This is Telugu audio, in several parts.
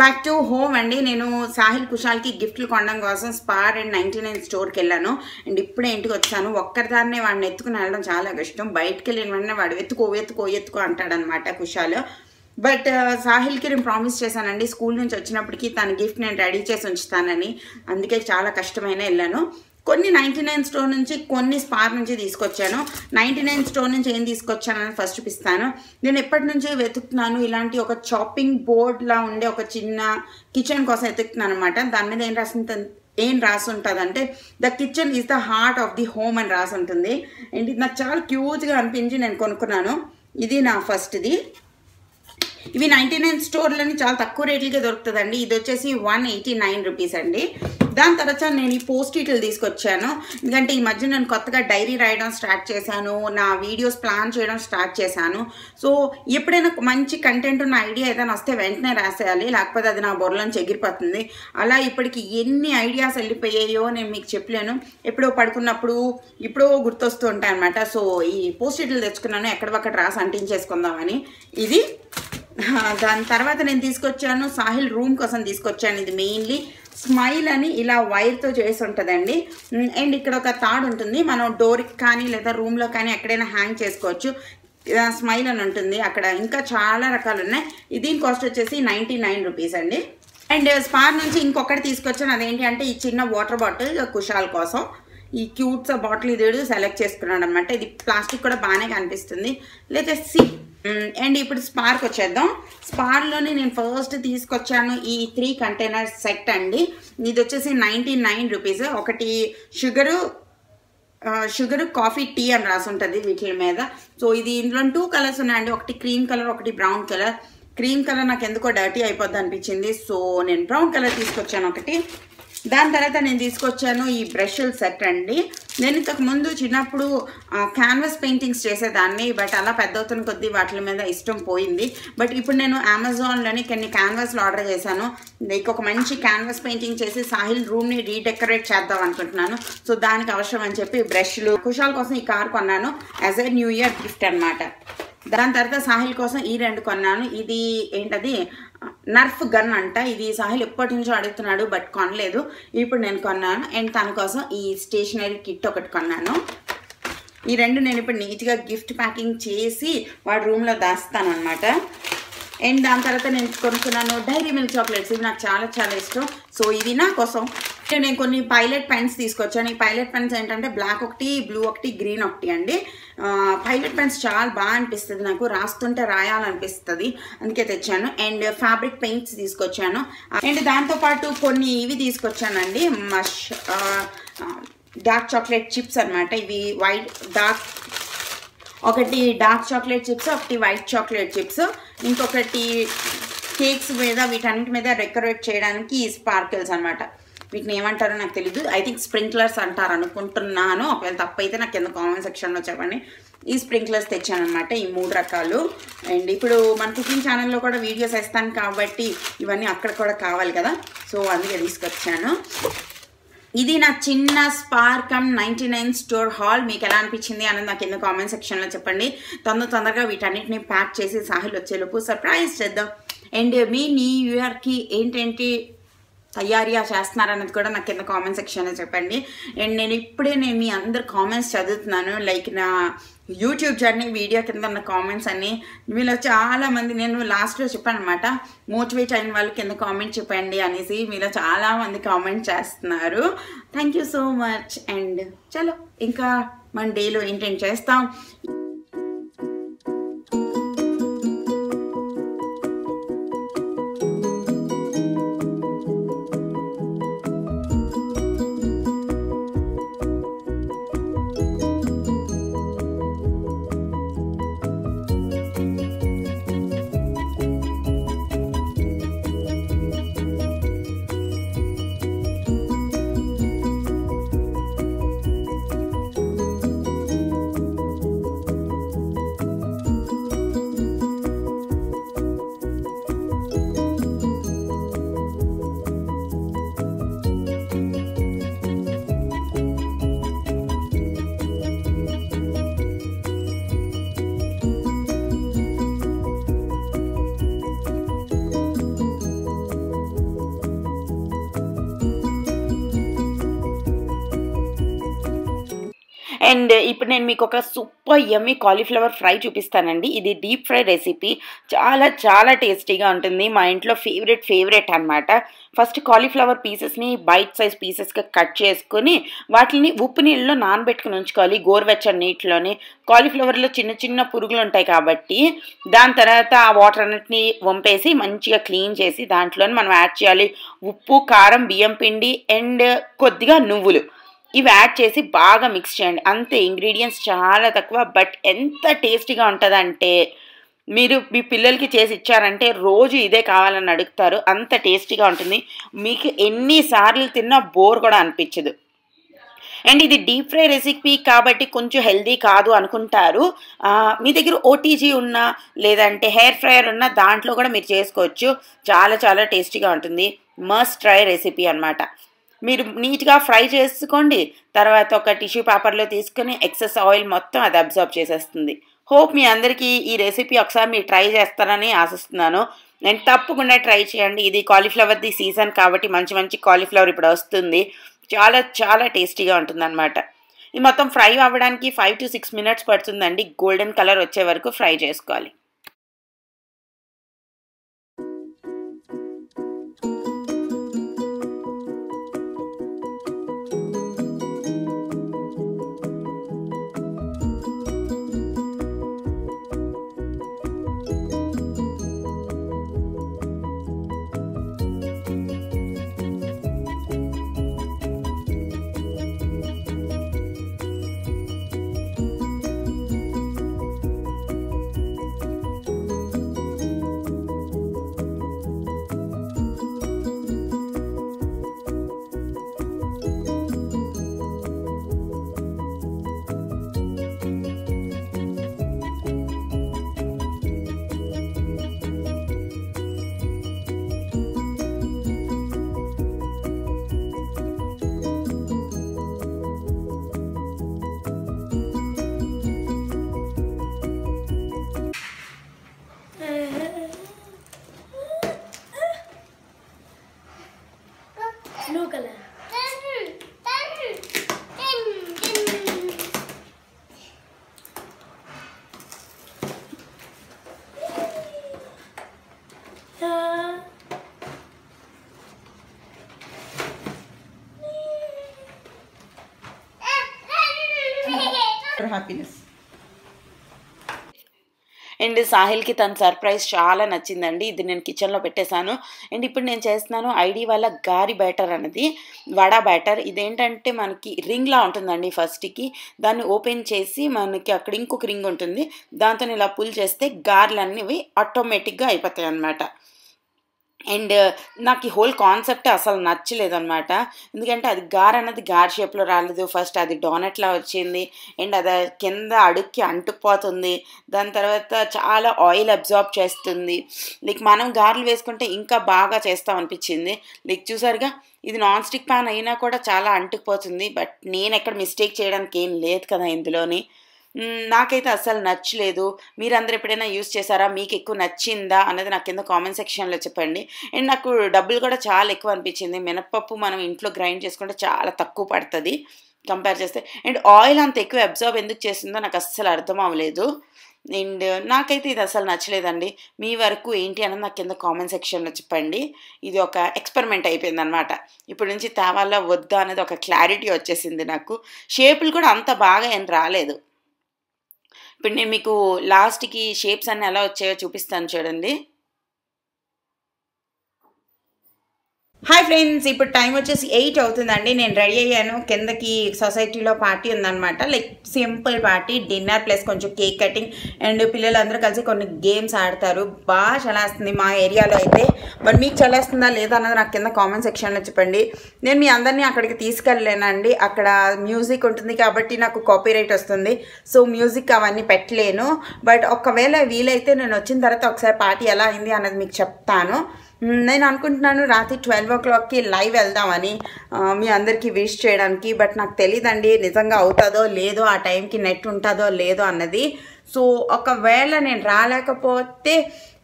బ్యాక్ టు హోమ్ అండి. నేను సాహిల్ కుషాల్కి గిఫ్ట్లు కొనడం కోసం స్పార్ అండ్ 99 స్టోర్కి వెళ్ళాను. అండ్ ఇప్పుడే ఇంటికి వచ్చాను. ఒక్కరిదాన్నే వాడిని ఎత్తుకుని వెళ్ళడం చాలా కష్టం. బయటకు వెళ్ళిన వెంటనే వాడు ఎత్తుకో అంటాడనమాట కుషాల్. బట్ సాహిల్కి నేను ప్రామిస్ చేశానండి, స్కూల్ నుంచి వచ్చినప్పటికీ తన గిఫ్ట్ నేను రెడీ చేసి ఉంచుతానని. అందుకే చాలా కష్టమైన వెళ్ళాను. కొన్ని 99 స్టోర్ నుంచి, కొన్ని స్పార్ నుంచి తీసుకొచ్చాను. 99 స్టోర్ నుంచి ఏం తీసుకొచ్చానని ఫస్ట్ చూపిస్తాను. నేను ఎప్పటి నుంచి వెతుకుతున్నాను, ఇలాంటి ఒక చాపింగ్ బోర్డ్లా ఉండే ఒక చిన్న కిచెన్ కోసం వెతుకుతున్నాను అనమాట. దాని మీద ఏం రాసి ఉంటుందంటే the kitchen is the heart of the home అని రాసి ఉంటుంది. అండ్ ఇది నాకు చాలా క్యూట్గా అనిపించి నేను కొనుక్కున్నాను. ఇది నా ఫస్ట్ది. ఇవి 99 స్టోర్లని చాలా తక్కువ రేట్లకే దొరుకుతుందండి. ఇది వచ్చేసి 189 రూపీస్ అండి. దాని తర్వాత నేను ఈ పోస్ట్-ఇట్లు తీసుకొచ్చాను. ఎందుకంటే ఈ మధ్య నేను కొత్తగా డైరీ రాయడం స్టార్ట్ చేశాను, నా వీడియోస్ ప్లాన్ చేయడం స్టార్ట్ చేశాను. సో ఎప్పుడైనా మంచి కంటెంట్ ఉన్న ఐడియా ఏదైనా వస్తే వెంటనే రాసేయాలి, లేకపోతే అది నా బుర్రలోంచి ఎగిరిపోతుంది. అలా ఇప్పటికి ఎన్ని ఐడియాస్ వెళ్ళిపోయాయో నేను మీకు చెప్పలేను. ఎప్పుడో పడుకున్నప్పుడు ఇప్పుడో గుర్తొస్తూ ఉంటాయి అనమాట. సో ఈ పోస్ట్-ఇట్లు తెచ్చుకున్నాను, ఎక్కడొక్కడ రాసి అంటించేసుకుందామని. ఇది దాని తర్వాత నేను తీసుకొచ్చాను సాహిల్ రూమ్ కోసం తీసుకొచ్చాను. ఇది మెయిన్లీ స్మైల్ అని ఇలా వైర్తో చేసి ఉంటుందండి. అండ్ ఇక్కడ ఒక తాడు ఉంటుంది, మనం డోర్కి కానీ లేదా రూమ్లో కానీ ఎక్కడైనా హ్యాంగ్ చేసుకోవచ్చు. స్మైల్ అని ఉంటుంది అక్కడ. ఇంకా చాలా రకాలు ఉన్నాయి. దీని కాస్ట్ వచ్చేసి 99 రూపీస్ అండి. అండ్ స్పార్ నుంచి ఇంకొకటి తీసుకొచ్చాను. అదేంటి అంటే ఈ చిన్న వాటర్ బాటిల్ కుషాల్ కోసం. ఈ క్యూట్స్ బాటిల్ ఇది సెలెక్ట్ చేసుకున్నాడు అనమాట. ఇది ప్లాస్టిక్ కూడా బాగానే కనిపిస్తుంది. లేచేసి అండ్ ఇప్పుడు స్పార్కి వచ్చేద్దాం. స్పార్లోని నేను ఫస్ట్ తీసుకొచ్చాను ఈ 3 కంటైనర్ సెట్ అండి. ఇది వచ్చేసి 99 రూపీస్. ఒకటి షుగరు కాఫీ టీ అని రాసి ఉంటుంది వీటి మీద. సో ఇది ఇందులో 2 కలర్స్ ఉన్నాయండి. ఒకటి క్రీమ్ కలర్, ఒకటి బ్రౌన్ కలర్. క్రీమ్ కలర్ నాకు ఎందుకో డర్టీ అయిపోద్ది అనిపించింది, సో నేను బ్రౌన్ కలర్ తీసుకొచ్చాను ఒకటి. దాని తర్వాత నేను తీసుకొచ్చాను ఈ బ్రష్ల సెట్ అండి. నేను ఇంతకు ముందు చిన్నప్పుడు క్యాన్వాస్ పెయింటింగ్స్ చేసేదాన్ని, బట్ అలా పెద్ద అవుతున్న కొద్దీ వాటి మీద ఇష్టం పోయింది. బట్ ఇప్పుడు నేను అమెజాన్లోని కొన్ని క్యాన్వాస్లు ఆర్డర్ చేశాను. లైక్ ఒక మంచి క్యాన్వాస్ పెయింటింగ్ చేసి సాహిల్ రూమ్ని రీడెకరేట్ చేద్దాం అనుకుంటున్నాను. సో దానికి అవసరం అని చెప్పి బ్రష్లు, కుషాల్ కోసం ఈ కార్ కొన్నాను as a new year gift అనమాట. దాని తర్వాత సాహిల్ కోసం ఈ 2 కొన్నాను. ఇది ఏంటది నర్ఫ్ గన్ అంట. ఇది సాహిల్ ఎప్పటి నుంచో అడుగుతున్నాడు బట్ కొనలేదు, ఇప్పుడు నేను కొన్నాను. అండ్ తన కోసం ఈ స్టేషనరీ కిట్ ఒకటి కొన్నాను. ఈ 2 నేను ఇప్పుడు నీట్గా గిఫ్ట్ ప్యాకింగ్ చేసి వాడి రూమ్లో దాస్తాను అనమాట. అండ్ దాని తర్వాత నేను కొనుక్కున్నాను డైరీ మిల్క్ చాక్లెట్స్. ఇవి నాకు చాలా చాలా ఇష్టం. సో ఇది నా కోసం. నేను కొన్ని పైలట్ పెన్స్ తీసుకొచ్చాను. ఈ పైలట్ పెన్స్ ఏంటంటే బ్లాక్ ఒకటి, బ్లూ ఒకటి, గ్రీన్ ఒకటి అండి. పైలట్ పెన్స్ చాలా బాగా అనిపిస్తుంది నాకు, రాస్తుంటే రాయాలనిపిస్తుంది, అందుకే తెచ్చాను. అండ్ ఫ్యాబ్రిక్ పెయింట్స్ తీసుకొచ్చాను. అండ్ దాంతోపాటు కొన్ని ఇవి తీసుకొచ్చానండి, డార్క్ చాక్లెట్ చిప్స్ అనమాట. ఇవి ఒకటి డార్క్ చాక్లెట్ చిప్స్, ఒకటి వైట్ చాక్లెట్ చిప్స్, ఇంకొకటి కేక్స్ మీద వీటన్నిటి మీద డెకరేట్ చేయడానికి ఈ స్పార్కిల్స్ అనమాట. వీటిని ఏమంటారో నాకు తెలీదు, ఐ థింక్ స్ప్రింక్లర్స్ అంటారు అనుకుంటున్నాను. ఒకవేళ తప్పైతే నాకు కింద కామెంట్ సెక్షన్లో చెప్పండి. ఈ స్ప్రింక్లర్స్ తెచ్చాను అనమాట, ఈ 3 రకాలు. అండ్ ఇప్పుడు మన కుకింగ్ ఛానల్లో కూడా వీడియోస్ వేస్తాను కాబట్టి ఇవన్నీ అక్కడ కూడా కావాలి కదా, సో అందుకే తీసుకొచ్చాను. ఇది నా చిన్న స్పార్ కమ్ 99 స్టోర్ హాల్. మీకు ఎలా అనిపించింది అన్నది నాకు కింద కామెంట్ సెక్షన్లో చెప్పండి. తొందరగా వీటన్నిటిని ప్యాక్ చేసి సాహిల్ వచ్చేలోపు సర్ప్రైజ్ చేద్దాం. అండ్ మీ న్యూ ఇయర్కి ఏంటేంటి తయారీగా చేస్తున్నారన్నది కూడా నాకు కింద కామెంట్ సెక్షన్లో చెప్పండి. అండ్ నేను మీ అందరు కామెంట్స్ చదువుతున్నాను. లైక్ నా యూట్యూబ్ జర్నీ వీడియో కింద ఉన్న కామెంట్స్ అన్ని మీలో చాలామంది, నేను లాస్ట్లో చెప్పాను అనమాట, మోటివేట్ అయిన వాళ్ళు కింద కామెంట్ చెప్పండి అనేసి. మీలో చాలామంది కామెంట్ చేస్తున్నారు. Thank you so much. And చలో ఇంకా మన డేలో ఏంటేంటి చేస్తాం. అండ్ ఇప్పుడు నేను మీకు ఒక సూపర్ యమ్మీ కాలీఫ్లవర్ ఫ్రై చూపిస్తానండి. ఇది డీప్ ఫ్రై రెసిపీ, చాలా చాలా టేస్టీగా ఉంటుంది. మా ఇంట్లో ఫేవరెట్ అనమాట. ఫస్ట్ కాలీఫ్లవర్ పీసెస్ని బైట్ సైజ్ పీసెస్గా కట్ చేసుకుని వాటిని ఉప్పు నీళ్ళలో నానబెట్టుకుని ఉంచుకోవాలి, గోరువెచ్చని నీటిలోని. కాలీఫ్లవర్లో చిన్న చిన్న పురుగులు ఉంటాయి కాబట్టి దాని తర్వాత ఆ వాటర్ అన్నిటిని వంపేసి మంచిగా క్లీన్ చేసి దాంట్లోనే మనం యాడ్ చేయాలి ఉప్పు, కారం, బియ్యం పిండి అండ్ కొద్దిగా నువ్వులు. ఇవి యాడ్ చేసి బాగా మిక్స్ చేయండి. అంతే, ఇంగ్రీడియంట్స్ చాలా తక్కువ, బట్ ఎంత టేస్టీగా ఉంటుందంటే మీరు మీ పిల్లలకి చేసి ఇచ్చారంటే రోజు ఇదే కావాలని అడుగుతారు, అంత టేస్టీగా ఉంటుంది. మీకు ఎన్నిసార్లు తిన్నా బోర్ కూడా అనిపించదు. అండ్ ఇది డీప్ ఫ్రై రెసిపీ కాబట్టి కొంచెం హెల్దీ కాదు అనుకుంటారు. మీ దగ్గర ఓటీజీ ఉన్నా లేదంటే హెయిర్ ఫ్రైయర్ ఉన్నా దాంట్లో కూడా మీరు చేసుకోవచ్చు. చాలా చాలా టేస్టీగా ఉంటుంది. మస్ట్ ట్రై రెసిపీ అనమాట. మీరు నీట్గా ఫ్రై చేసుకోండి, తర్వాత ఒక టిష్యూ పేపర్లో తీసుకుని ఎక్సెస్ ఆయిల్ మొత్తం అది అబ్జర్వ్ చేసేస్తుంది. హోప్ మీ అందరికీ ఈ రెసిపీ ఒకసారి మీరు ట్రై చేస్తారని ఆశిస్తున్నాను. నేను తప్పకుండా ట్రై చేయండి. ఇది కాలీఫ్లవర్ది సీజన్ కాబట్టి మంచి మంచి కాలీఫ్లవర్ ఇప్పుడు వస్తుంది. చాలా చాలా టేస్టీగా ఉంటుంది అనమాట. ఇది మొత్తం ఫ్రై అవ్వడానికి 5 to 6 minutes పడుతుందండి. గోల్డెన్ కలర్ వచ్చే వరకు ఫ్రై చేసుకోవాలి. Blue color. For happiness. And సాహిల్కి తన సర్ప్రైజ్ చాలా నచ్చిందండి. ఇది నేను కిచెన్లో పెట్టేశాను. అండ్ ఇప్పుడు నేను చేస్తున్నాను ఐడి వాళ్ళ గారి బ్యాటర్ అనేది, వడా బ్యాటర్. ఇదేంటంటే మనకి రింగ్లా ఉంటుందండి. ఫస్ట్కి దాన్ని ఓపెన్ చేసి మనకి అక్కడ ఇంకొక రింగ్ ఉంటుంది, దాంతో ఇలా పుల్ చేస్తే గారెలు అనేవి ఆటోమేటిక్గా అయిపోతాయి అన్నమాట. అండ్ నాకు ఈ హోల్ కాన్సెప్ట్ అసలు నచ్చలేదన్నమాట. ఎందుకంటే అది గార్ అన్నది గార్ షేప్లో రాలేదు. ఫస్ట్ అది డోనట్లా వచ్చింది అండ్ అది కింద అడుక్కి అంటుకుపోతుంది. దాని తర్వాత చాలా ఆయిల్ అబ్జార్బ్ చేస్తుంది. లైక్ మనం గారెలు వేసుకుంటే ఇంకా బాగా చేస్తాం అనిపించింది. లైక్ చూసారుగా, ఇది నాన్ స్టిక్ ప్యాన్ అయినా కూడా చాలా అంటుకుపోతుంది. బట్ నేను ఎక్కడ మిస్టేక్ చేయడానికి ఏం లేదు కదా ఇందులోని. నాకైతే అస్సలు నచ్చలేదు. మీరందరూ ఎప్పుడైనా యూస్ చేశారా, మీకు ఎక్కువ నచ్చిందా అన్నది నాకు కింద కామెంట్ సెక్షన్లో చెప్పండి. అండ్ నాకు డబ్బులు కూడా చాలా ఎక్కువ అనిపించింది. మినప్పప్పు మనం ఇంట్లో గ్రైండ్ చేసుకుంటే చాలా తక్కువ పడుతుంది కంపేర్ చేస్తే. అండ్ ఆయిల్ అంత ఎక్కువ అబ్జర్వ్ ఎందుకు చేస్తుందో నాకు అస్సలు అర్థం అవ్వలేదు. అండ్ నాకైతే ఇది అసలు నచ్చలేదండి. మీ వరకు ఏంటి అన్నది నాకు కింద కామెంట్ సెక్షన్లో చెప్పండి. ఇది ఒక ఎక్స్పెరిమెంట్ అయిపోయింది అనమాట. ఇప్పటి నుంచి తేవాలా వద్దా అనేది ఒక క్లారిటీ వచ్చేసింది నాకు. షేపులు కూడా అంత బాగా ఏం రాలేదు. ఇప్పుడు నేను మీకు లాస్ట్కి షేప్స్ అన్నీ ఎలా వచ్చాయో చూపిస్తాను చూడండి. హాయ్ ఫ్రెండ్స్, ఇప్పుడు టైం వచ్చేసి 8 అవుతుందండి. నేను రెడీ అయ్యాను. కిందకి సొసైటీలో పార్టీ ఉందన్నమాట. Like simple party, dinner plus కొంచెం కేక్ కటింగ్ అండ్ పిల్లలందరూ కలిసి కొన్ని గేమ్స్ ఆడతారు. బాగా చలేస్తుంది మా ఏరియాలో అయితే. బట్ మీకు చలేస్తుందా లేదా అన్నది నాకు కింద కామెంట్ సెక్షన్లో చెప్పండి. నేను మీ అందరినీ అక్కడికి తీసుకెళ్ళలేనండి. అక్కడ మ్యూజిక్ ఉంటుంది కాబట్టి నాకు కాపీరైట్ వస్తుంది. సో మ్యూజిక్ అవన్నీ పెట్టలేను. బట్ ఒకవేళ వీలైతే నేను వచ్చిన తర్వాత ఒకసారి పార్టీ ఎలా అయింది అన్నది మీకు చెప్తాను. నేను అనుకుంటున్నాను రాత్రి 12 o'clockకి లైవ్ వెళ్దామని మీ అందరికీ విష్ చేయడానికి. బట్ నాకు తెలియదండి నిజంగా అవుతుందో లేదో, ఆ టైంకి నెట్ ఉంటుందో లేదో అన్నది. సో ఒకవేళ నేను రాలేకపోతే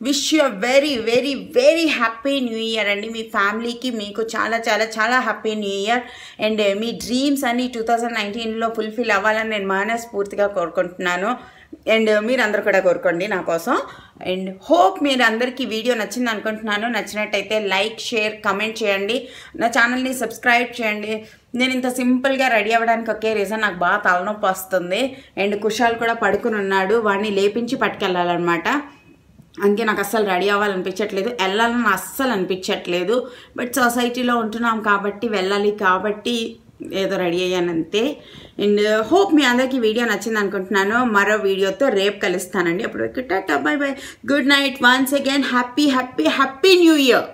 wish you very very very happy new year అండి. మీ ఫ్యామిలీకి మీకు చాలా చాలా చాలా హ్యాపీ న్యూ ఇయర్. అండ్ మీ డ్రీమ్స్ అన్ని 2019లో ఫుల్ఫిల్ అవ్వాలని నేను మనస్ఫూర్తిగా కోరుకుంటున్నాను. అండ్ మీరందరూ కూడా కోరుకోండి నా కోసం. అండ్ హోప్ మీరు అందరికీ వీడియో నచ్చింది అనుకుంటున్నాను. నచ్చినట్టయితే లైక్, షేర్, కమెంట్ చేయండి. నా ఛానల్ని సబ్స్క్రైబ్ చేయండి. నేను ఇంత సింపుల్గా రెడీ అవ్వడానికి ఒకే రీజన్, నాకు బాగా తలనొప్పి వస్తుంది. అండ్ కుషాల్ కూడా పడుకుని ఉన్నాడు, వాడిని లేపించి పట్టుకెళ్ళాలన్నమాట. అందుకే నాకు అస్సలు రెడీ అవ్వాలనిపించట్లేదు, వెళ్ళాలని అస్సలు అనిపించట్లేదు. బట్ సొసైటీలో ఉంటున్నాం కాబట్టి వెళ్ళాలి, కాబట్టి ఏదో రెడీ అయ్యానంతే. అండ్ హోప్ మీ అందరికీ వీడియో నచ్చింది అనుకుంటున్నాను. మరో వీడియోతో రేపు కలుస్తానండి. అప్పుడు Tata, by by, good night, once again happy happy happy new year.